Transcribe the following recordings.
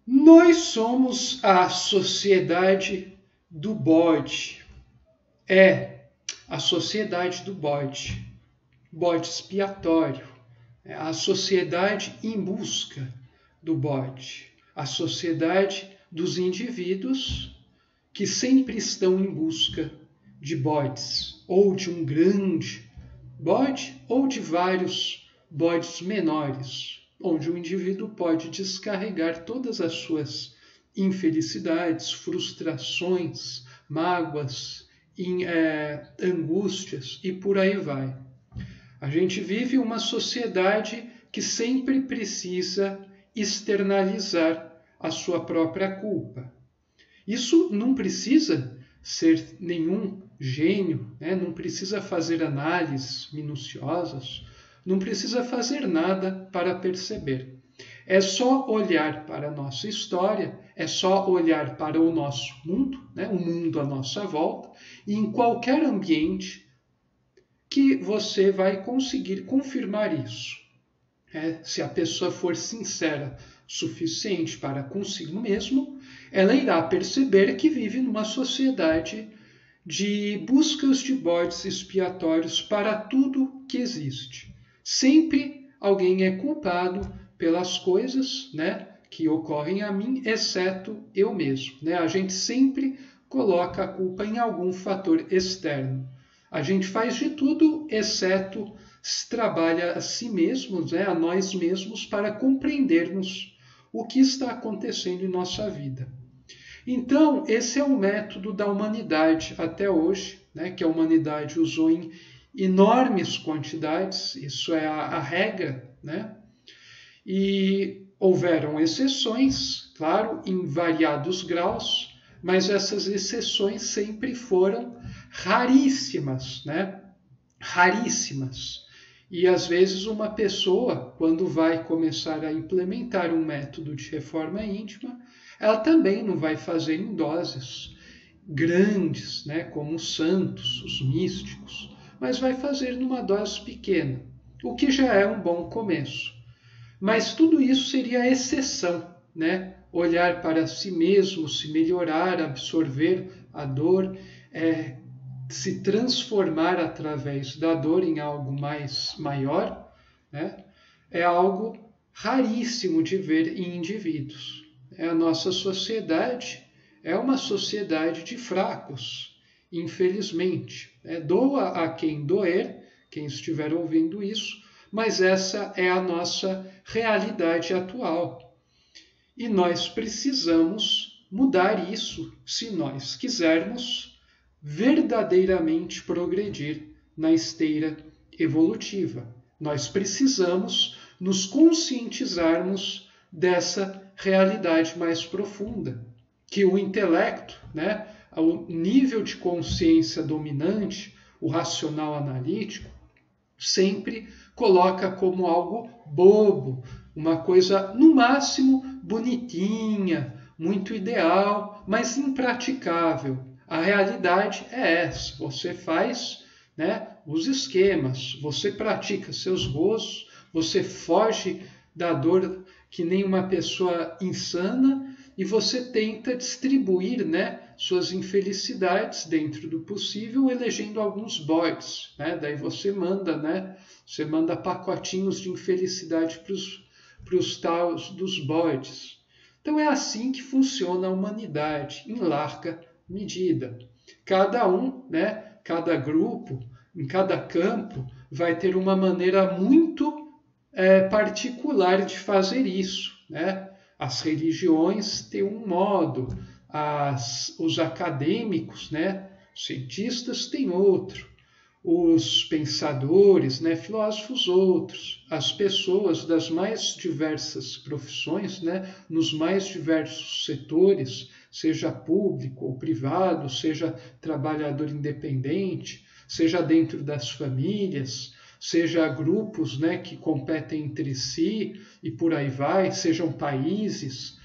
Nós somos a sociedade do bode. É a sociedade do bode. Bode expiatório. É a sociedade em busca do bode. A sociedade dos indivíduos que sempre estão em busca de bodes, ou de um grande bode, ou de vários bodes menores, onde o indivíduo pode descarregar todas as suas infelicidades, frustrações, mágoas, angústias e por aí vai. A gente vive uma sociedade que sempre precisa externalizar a sua própria culpa. Isso não precisa ser nenhum gênio, né? Não precisa fazer análises minuciosas, não precisa fazer nada para perceber. É só olhar para a nossa história, é só olhar para o nosso mundo, né? O mundo à nossa volta, e em qualquer ambiente que você vai conseguir confirmar isso. Se a pessoa for sincera o suficiente para consigo mesmo, ela irá perceber que vive numa sociedade de buscas de bodes expiatórios para tudo que existe. Sempre alguém é culpado pelas coisas, né, que ocorrem a mim, exceto eu mesmo. Né? A gente sempre coloca a culpa em algum fator externo. A gente faz de tudo, exceto se trabalha a si mesmos, né, a nós mesmos, para compreendermos o que está acontecendo em nossa vida. Então, esse é o método da humanidade até hoje, né, que a humanidade usou em enormes quantidades, isso é a regra, né? E houveram exceções, claro, em variados graus, mas essas exceções sempre foram raríssimas, né? Raríssimas. E às vezes uma pessoa, quando vai começar a implementar um método de reforma íntima, ela também não vai fazer em doses grandes, né, como os santos, os místicos, mas vai fazer numa dose pequena, o que já é um bom começo. Mas tudo isso seria exceção, né? Olhar para si mesmo, se melhorar, absorver a dor, se transformar através da dor em algo mais maior, né? É algo raríssimo de ver em indivíduos. A nossa sociedade é uma sociedade de fracos, infelizmente. Doa a quem doer, quem estiver ouvindo isso, mas essa é a nossa realidade atual. E nós precisamos mudar isso se nós quisermos verdadeiramente progredir na esteira evolutiva. Nós precisamos nos conscientizarmos dessa realidade mais profunda, que o intelecto, né, o nível de consciência dominante, o racional analítico, sempre coloca como algo bobo, uma coisa, no máximo, bonitinha, muito ideal, mas impraticável. A realidade é essa. Você faz, né, os esquemas, você pratica seus gozos, você foge da dor que nem uma pessoa insana e você tenta distribuir, né, suas infelicidades dentro do possível, elegendo alguns bodes, né? Daí você manda, né? Você manda pacotinhos de infelicidade para os tais dos bodes. Então é assim que funciona a humanidade, em larga medida. Cada um, né? Cada grupo, em cada campo, vai ter uma maneira muito particular de fazer isso, né? As religiões têm um modo, os acadêmicos, né, os cientistas têm outro, os pensadores, né, filósofos outros, as pessoas das mais diversas profissões, né, nos mais diversos setores, seja público ou privado, seja trabalhador independente, seja dentro das famílias, seja grupos, né, que competem entre si e por aí vai, sejam países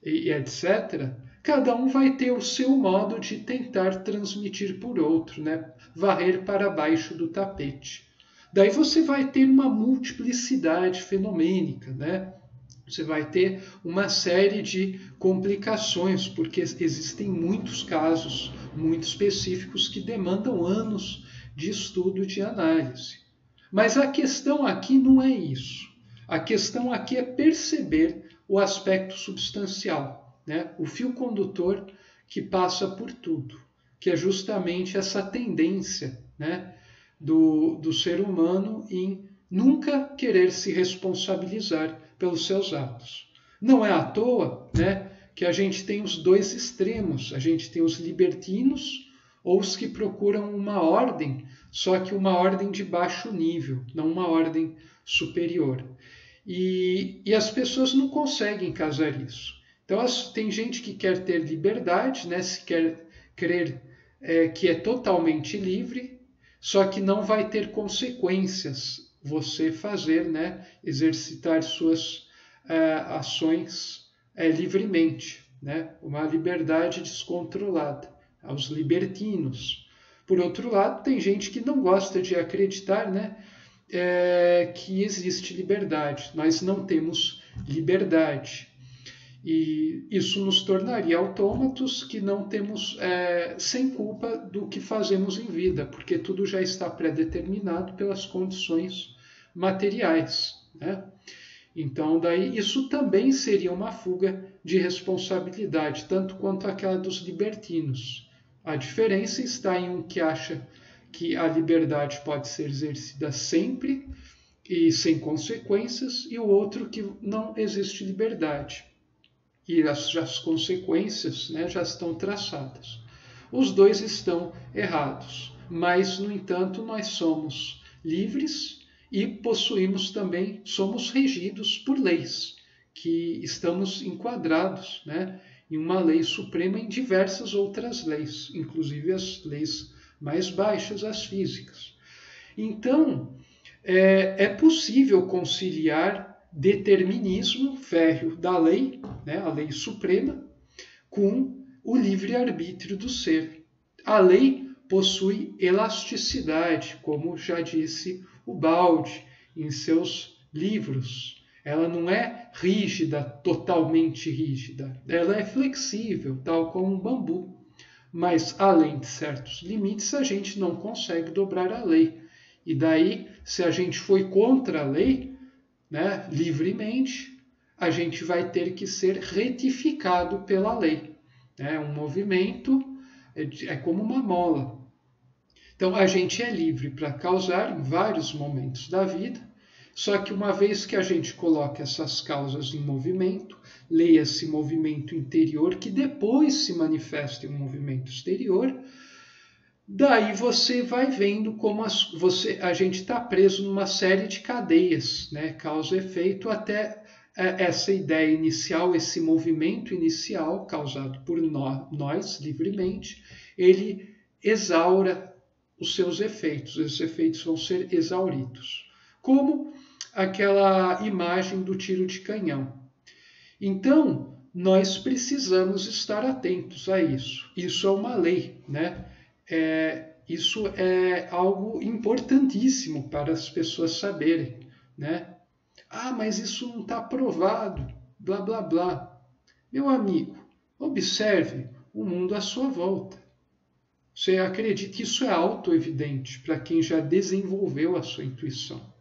e etc., cada um vai ter o seu modo de tentar transmitir por outro, né, varrer para baixo do tapete. Daí você vai ter uma multiplicidade fenomênica, né? você vai ter uma série de complicações, porque existem muitos casos muito específicos que demandam anos de estudo e de análise. Mas a questão aqui não é isso. A questão aqui é perceber o aspecto substancial, né? O fio condutor que passa por tudo, que é justamente essa tendência, né, do ser humano em nunca querer se responsabilizar pelos seus atos. Não é à toa, né, que a gente tem os dois extremos. A gente tem os libertinos, ou os que procuram uma ordem, só que uma ordem de baixo nível, não uma ordem superior. E as pessoas não conseguem casar isso. Então, tem gente que quer ter liberdade, né, se quer crer que é totalmente livre, só que não vai ter consequências você fazer, né, exercitar suas ações livremente, né, uma liberdade descontrolada, aos libertinos. Por outro lado, tem gente que não gosta de acreditar, né, que existe liberdade. Nós não temos liberdade. E isso nos tornaria autômatos que não temos sem culpa do que fazemos em vida, porque tudo já está pré-determinado pelas condições materiais, né? Então, daí, isso também seria uma fuga de responsabilidade, tanto quanto aquela dos libertinos. A diferença está em um que acha que a liberdade pode ser exercida sempre e sem consequências, e o outro que não existe liberdade. E as consequências, né, já estão traçadas. Os dois estão errados, mas, no entanto, nós somos livres e possuímos também, somos regidos por leis, que estamos enquadrados, né, em uma lei suprema e em diversas outras leis, inclusive as leis mais baixas, as físicas. Então, é possível conciliar determinismo férreo da lei, né, a lei suprema, com o livre-arbítrio do ser. A lei possui elasticidade, como já disse o Baldi em seus livros. Ela não é rígida, totalmente rígida. Ela é flexível, tal como um bambu. Mas, além de certos limites, a gente não consegue dobrar a lei. E daí, se a gente foi contra a lei, né, livremente, a gente vai ter que ser retificado pela lei. Um movimento é como uma mola. Então, a gente é livre para causar em vários momentos da vida, só que uma vez que a gente coloca essas causas em movimento, leia-se movimento interior, que depois se manifesta em um movimento exterior, daí você vai vendo como a gente está preso numa série de cadeias, né? Causa e efeito, até essa ideia inicial, esse movimento inicial causado por nós livremente, ele exaura os seus efeitos. Esses efeitos vão ser exauridos. Como aquela imagem do tiro de canhão. Então, nós precisamos estar atentos a isso. Isso é uma lei, né? Isso é algo importantíssimo para as pessoas saberem, né? Ah, mas isso não está provado, blá, blá, blá. Meu amigo, observe o mundo à sua volta. Você acredita que isso é autoevidente para quem já desenvolveu a sua intuição.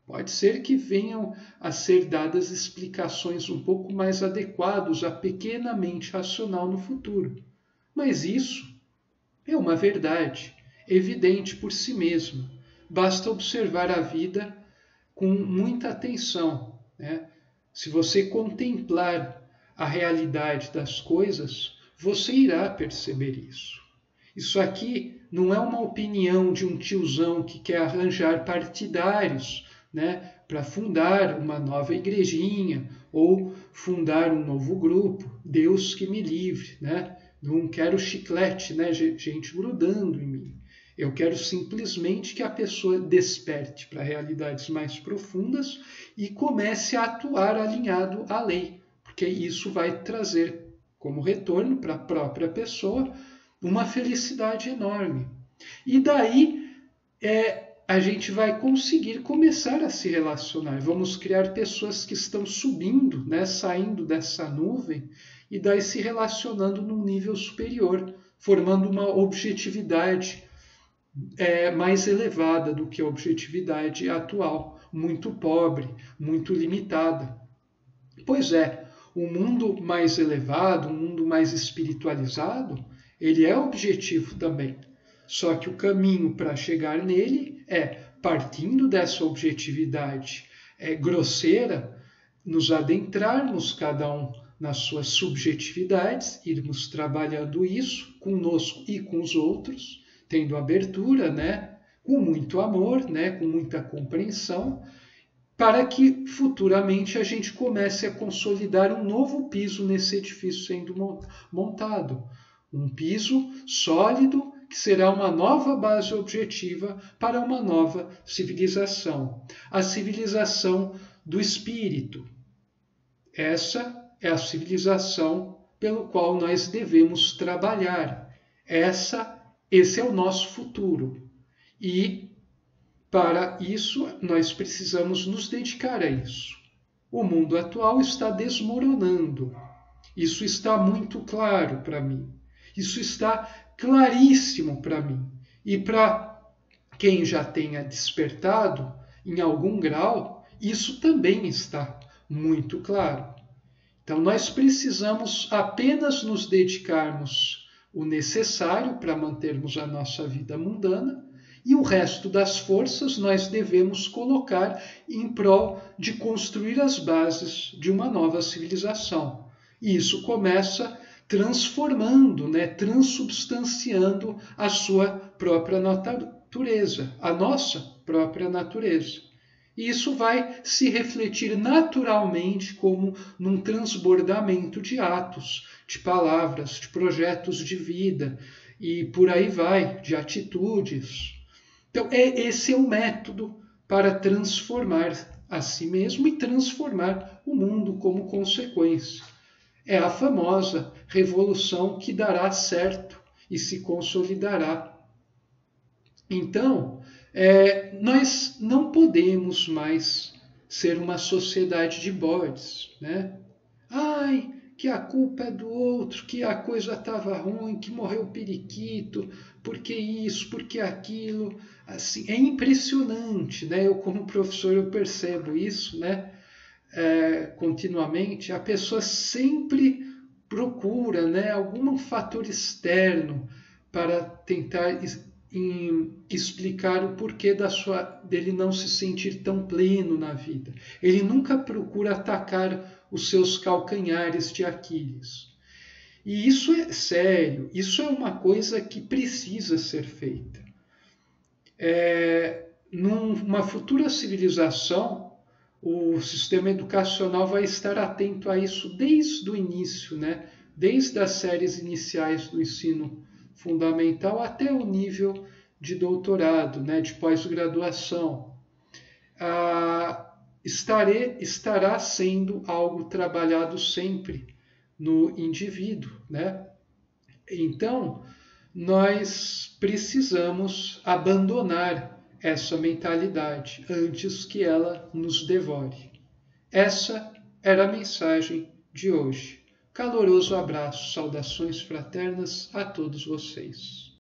Pode ser que venham a ser dadas explicações um pouco mais adequadas à pequena mente racional no futuro. Mas isso é uma verdade, evidente por si mesma. Basta observar a vida com muita atenção, né? Se você contemplar a realidade das coisas, você irá perceber isso. Isso aqui não é uma opinião de um tiozão que quer arranjar partidários, né, para fundar uma nova igrejinha ou fundar um novo grupo. Deus que me livre, né? Não quero chiclete, né, gente grudando em mim. Eu quero simplesmente que a pessoa desperte para realidades mais profundas e comece a atuar alinhado à lei, porque isso vai trazer como retorno para a própria pessoa uma felicidade enorme. E daí a gente vai conseguir começar a se relacionar. Vamos criar pessoas que estão subindo, né, saindo dessa nuvem e daí se relacionando num nível superior, formando uma objetividade mais elevada do que a objetividade atual, muito pobre, muito limitada. Pois é, um mundo mais elevado, um mundo mais espiritualizado, ele é objetivo também. Só que o caminho para chegar nele é partindo dessa objetividade grosseira, nos adentrarmos cada um nas suas subjetividades, irmos trabalhando isso conosco e com os outros, tendo abertura, né, com muito amor, né, com muita compreensão, para que futuramente a gente comece a consolidar um novo piso nesse edifício sendo montado. Um piso sólido que será uma nova base objetiva para uma nova civilização. A civilização do espírito. Essa é a civilização pelo qual nós devemos trabalhar. Esse é o nosso futuro. E para isso, nós precisamos nos dedicar a isso. O mundo atual está desmoronando. Isso está muito claro para mim. Isso está claríssimo para mim. E para quem já tenha despertado, em algum grau, isso também está muito claro. Então, nós precisamos apenas nos dedicarmos o necessário para mantermos a nossa vida mundana, e o resto das forças nós devemos colocar em prol de construir as bases de uma nova civilização. E isso começa transformando, né, transubstanciando a sua própria natureza, a nossa própria natureza. E isso vai se refletir naturalmente como num transbordamento de atos, de palavras, de projetos de vida e por aí vai, de atitudes. Então, esse é o método para transformar a si mesmo e transformar o mundo como consequência. É a famosa revolução que dará certo e se consolidará. Então, nós não podemos mais ser uma sociedade de bodes, né? Ai, que a culpa é do outro, que a coisa estava ruim, que morreu o periquito, porque isso, porque aquilo. Assim, é impressionante, né? Eu, como professor, eu percebo isso, né? Continuamente. A pessoa sempre procura, né, algum fator externo para tentar explicar o porquê dele não se sentir tão pleno na vida. Ele nunca procura atacar os seus calcanhares de Aquiles. E isso é sério, isso é uma coisa que precisa ser feita. Numa futura civilização, o sistema educacional vai estar atento a isso desde o início, né? Desde as séries iniciais do ensino fundamental até o nível de doutorado, né? De pós-graduação. Estará sendo algo trabalhado sempre no indivíduo, né? Então, nós precisamos abandonar essa mentalidade antes que ela nos devore. Essa era a mensagem de hoje. Caloroso abraço, saudações fraternas a todos vocês.